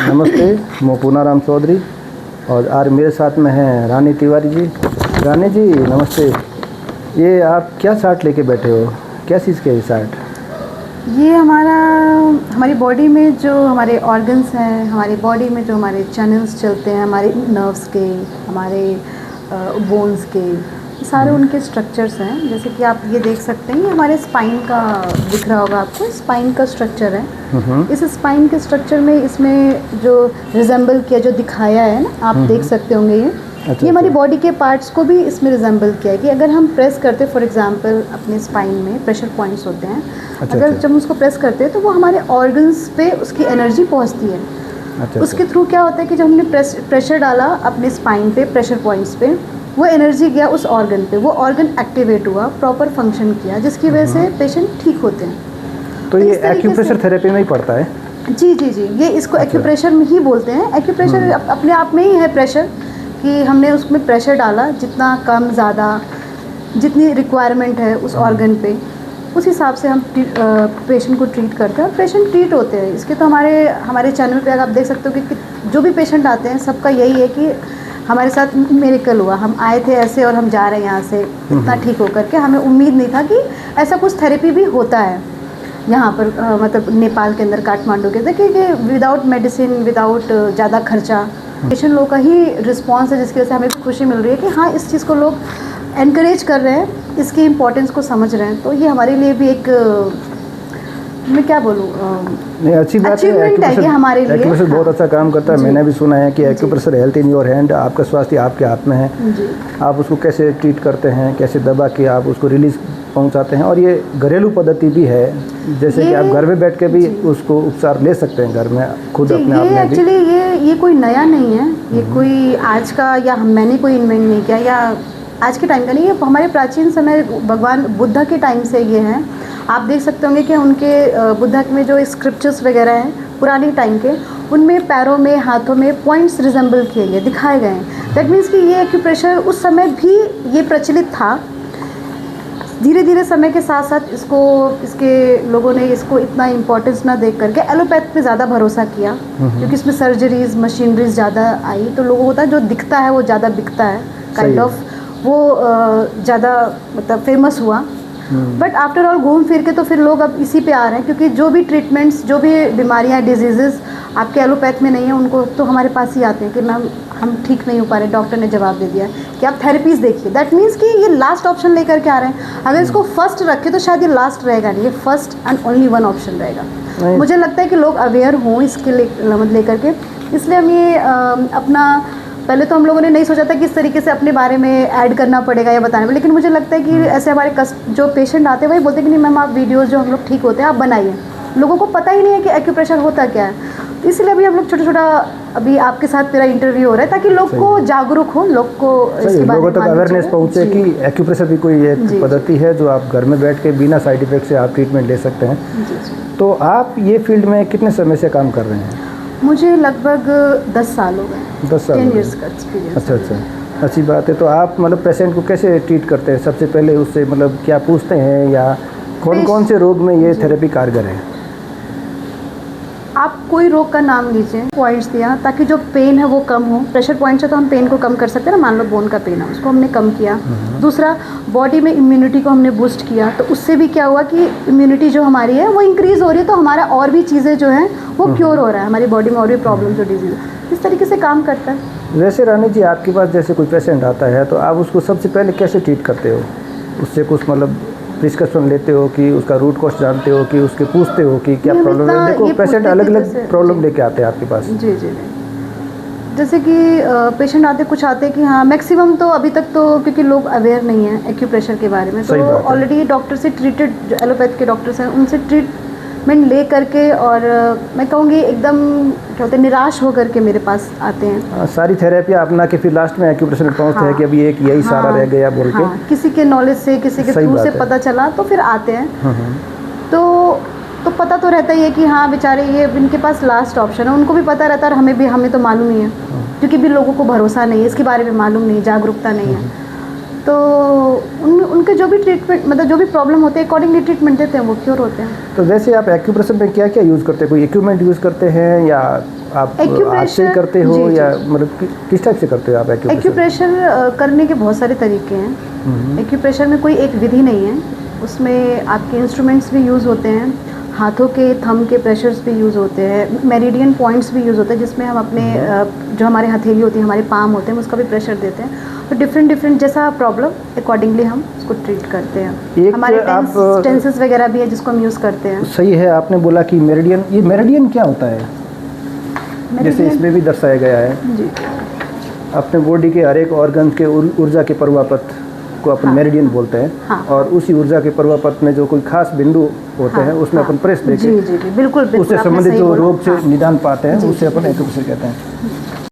नमस्ते, मैं पूनाराम चौधरी और आज मेरे साथ में हैं रानी तिवारी जी। रानी जी नमस्ते। ये आप क्या चार्ट लेके बैठे हो, क्या चीज़ के चार्ट? ये हमारी बॉडी में जो हमारे ऑर्गन्स हैं, हमारी बॉडी में जो हमारे चैनल्स चलते हैं, हमारे नर्व्स के, हमारे बोन्स के, सारे उनके स्ट्रक्चर्स हैं। जैसे कि आप ये देख सकते हैं, ये हमारे स्पाइन का दिख रहा होगा आपको, स्पाइन का स्ट्रक्चर है। इस स्पाइन के स्ट्रक्चर में इसमें जो रिजेंबल किया, जो दिखाया है ना, आप देख सकते होंगे ये हमारी बॉडी के पार्ट्स को भी इसमें रिजेंबल किया है कि अगर हम प्रेस करते, फॉर एग्जांपल अपने स्पाइन में प्रेशर पॉइंट्स होते हैं, अगर जब उसको प्रेस करते हैं तो वो हमारे ऑर्गन्स पे उसकी एनर्जी पहुंचती है। उसके थ्रू क्या होता है कि जब हमने प्रेशर डाला अपने स्पाइन पे, प्रेशर पॉइंट्स पे, वो एनर्जी गया उस ऑर्गन पे, वो ऑर्गन एक्टिवेट हुआ, प्रॉपर फंक्शन किया, जिसकी वजह से पेशेंट ठीक होते हैं। तो ये एक्यूप्रेशर थेरेपी में ही पड़ता है? जी जी जी, ये इसको एक्यूप्रेशर में ही बोलते हैं। एक्यूप्रेशर अपने आप में ही है प्रेशर, कि हमने उसमें प्रेशर डाला, जितना कम ज़्यादा जितनी रिक्वायरमेंट है उस ऑर्गन पे, उस हिसाब से हम पेशेंट को ट्रीट करते हैं और पेशेंट ट्रीट होते हैं। इसके तो हमारे चैनल पे अगर आप देख सकते हो कि जो भी पेशेंट आते हैं सबका यही है कि हमारे साथ मिरेकल हुआ, हम आए थे ऐसे और हम जा रहे हैं यहाँ से इतना ठीक होकर के। हमें उम्मीद नहीं था कि ऐसा कुछ थेरेपी भी होता है यहाँ पर, मतलब नेपाल के अंदर, काठमांडू के अंदर, कि विदाउट मेडिसिन, विदाउट ज़्यादा खर्चा, पेशेंट लोग का ही रिस्पॉन्स है, जिसकी वजह से हमें खुशी मिल रही है कि हाँ, इस चीज़ को लोग एनकरेज कर रहे हैं, इसकी इम्पोर्टेंस को समझ रहे हैं। तो ये हमारे लिए भी एक, मैं क्या बोलूँ, नहीं अच्छी बात है। एक्यूप्रेशर हमारे लिए एक्यूप्रेशर बहुत अच्छा काम करता है। मैंने भी सुना है कि acupressure health in your hand, आपका स्वास्थ्य आपके हाथ में है। आप उसको कैसे ट्रीट करते हैं, कैसे दबा के आप उसको रिलीज पहुंचाते हैं। और ये घरेलू पद्धति भी है, जैसे कि आप घर में बैठ के भी उसको उपचार ले सकते हैं घर में खुद अपने आप में। एक्चुअली ये कोई नया नहीं है, ये कोई आज का या मैंने कोई इन्वेंट नहीं किया या आज के टाइम का नहीं है। हमारे प्राचीन समय भगवान बुद्धा के टाइम से ये हैं। आप देख सकते होंगे कि उनके बुद्धा में जो स्क्रिप्चर्स वगैरह हैं पुराने टाइम के, उनमें पैरों में, हाथों में पॉइंट्स रिजेंबल किए गए, दिखाए गए हैं। दैट मीन्स कि ये एक्यूप्रेशर उस समय भी ये प्रचलित था। धीरे धीरे समय के साथ साथ इसके लोगों ने इसको इतना इम्पोर्टेंस ना देख करके एलोपैथ पे ज़्यादा भरोसा किया, क्योंकि इसमें सर्जरीज, मशीनरीज ज़्यादा आई, तो लोगों को था जो दिखता है वो ज़्यादा बिकता है, काइंड ऑफ वो ज़्यादा मतलब फेमस हुआ। बट आफ्टर ऑल घूम फिर के तो फिर लोग अब इसी पे आ रहे हैं, क्योंकि जो भी ट्रीटमेंट्स, जो भी बीमारियाँ, डिजीज़ेज़ आपके एलोपैथ में नहीं है, उनको तो हमारे पास ही आते हैं कि मैम हम ठीक नहीं हो पा रहे, डॉक्टर ने जवाब दे दिया कि आप थेरेपीज़ देखिए। दैट मीन्स कि ये लास्ट ऑप्शन लेकर के आ रहे हैं। अगर इसको फर्स्ट रखे तो शायद ये लास्ट रहेगा नहीं, ये first and only one option रहेगा। मुझे लगता है कि लोग अवेयर हों इसके लेकर के, इसलिए हम ये अपना, पहले तो हम लोगों ने नहीं सोचा था कि इस तरीके से अपने बारे में ऐड करना पड़ेगा या बताने में, लेकिन मुझे लगता है कि ऐसे हमारे जो पेशेंट आते हैं वही बोलते हैं कि नहीं मैम, आप वीडियोस जो हम लोग ठीक होते हैं आप बनाइए। लोगों को पता ही नहीं है कि एक्यूप्रेशर होता क्या है, इसलिए अभी हम लोग छोटा अभी आपके साथ मेरा इंटरव्यू हो रहा है, ताकि लोग को जागरूक हो, लोग को इसके बारे में लोगों तक अवेयरनेस पहुँचे कि एक्यूप्रेशर भी कोई एक पद्धति है जो आप घर में बैठ के बिना साइड इफेक्ट से आप ट्रीटमेंट ले सकते हैं। तो आप ये फील्ड में कितने समय से काम कर रहे हैं? मुझे लगभग 10 साल हो गए। 10 साल 10 ईयर्स का एक्सपीरियंस। अच्छा, अच्छी बात है। तो आप मतलब पेशेंट को कैसे ट्रीट करते हैं? सबसे पहले उससे मतलब क्या पूछते हैं, या कौन से रोग में ये थेरेपी कारगर है? आप कोई रोग का नाम लीजिए, पॉइंट्स दिया ताकि जो पेन है वो कम हो। प्रेशर पॉइंट से तो हम पेन को कम कर सकते हैं ना, मान लो बोन का पेन है, उसको हमने कम किया। दूसरा, बॉडी में इम्यूनिटी को हमने बूस्ट किया, तो उससे भी क्या हुआ कि इम्यूनिटी जो हमारी है वो इंक्रीज़ हो रही है, तो हमारा और भी चीज़ें जो हैं वो क्योर हो रहा है, हमारी बॉडी में और भी प्रॉब्लम जो डिजीज़, इस तरीके से काम करता है। वैसे रानी जी, आपके पास जैसे कोई पेशेंट आता है तो आप उसको सबसे पहले कैसे ट्रीट करते हो? उससे कुछ मतलब प्रिस्क्रिप्शन लेते हो कि उसका रूट कॉज जानते हो कि उसके पूछते हो कि क्या प्रॉब्लम है? देखो पेशेंट अलग अलग प्रॉब्लम लेके आते हैं आपके पास। जी, जैसे कि पेशेंट आते, कुछ आते हैं कि हाँ, मैक्सिमम तो अभी तक तो क्योंकि लोग अवेयर नहीं हैं एक्यूप्रेशर के बारे में, तो ऑलरेडी डॉक्टर से ट्रीटेड, जो एलोपैथ के डॉक्टर्स हैं उनसे ट्रीटमेंट ले करके, और मैं कहूँगी एकदम क्या होता है, निराश हो करके मेरे पास आते हैं। सारी थेरेपी अपना के फिर लास्ट में एक्यूप्रेशर में पहुँचते हैं कि अभी एक यही सारा रह गया बोल के। किसी के नॉलेज से, किसी के थ्रू से पता चला तो फिर आते हैं। तो पता तो रहता ही है कि हाँ बेचारे ये इनके पास लास्ट ऑप्शन है, उनको भी पता रहता है, और हमें तो मालूम ही है, क्योंकि भी लोगों को भरोसा नहीं है, इसके बारे में मालूम नहीं, जागरूकता नहीं है। तो उनके जो भी ट्रीटमेंट, मतलब जो भी प्रॉब्लम होते हैं अकॉर्डिंगली ट्रीटमेंट देते हैं, वो क्योर होते हैं। तो वैसे आप एक्यूप्रेशर में क्या क्या यूज़ करते हैं? कोई इक्विपमेंट यूज़ करते हैं या आप हाथ से ही करते हो, या मतलब किस टाइप से करते हो आप एक्यूप्रेशर? एक्यूप्रेशर करने के बहुत सारे तरीके हैं। एक्यूप्रेशर में कोई एक विधि नहीं है, उसमें आपके इंस्ट्रूमेंट्स भी यूज़ होते हैं, हाथों के थंब के प्रेशर्स भी यूज़ होते हैं, मेरिडियन पॉइंट्स भी यूज़ होते हैं, जिसमें हम अपने जो हमारे हथेली होती है, हमारे पाम होते हैं, उसका भी प्रेशर देते हैं। तो डिफरेंट जैसा प्रॉब्लम अकॉर्डिंगली हम उसको ट्रीट करते हैं। हमारे टेंसेस वगैरह भी है जिसको हम यूज़ करते हैं। सही है, आपने बोला कि मेरिडियन, ये मेरिडियन क्या होता है? जैसे इसमें भी दर्शाया गया है जी, अपने बॉडी के हर एक ऑर्गन के ऊर्जा के प्रवापथ को अपन मेरिडियन बोलते हैं। हाँ। और उसी ऊर्जा के प्रवापथ में जो कोई खास बिंदु होते हैं उसमें अपन प्रेस देके जी बिल्कुल उससे संबंधित जो रोग से निदान पाते हैं, उससे अपन एक्यूप्रेशर कहते हैं।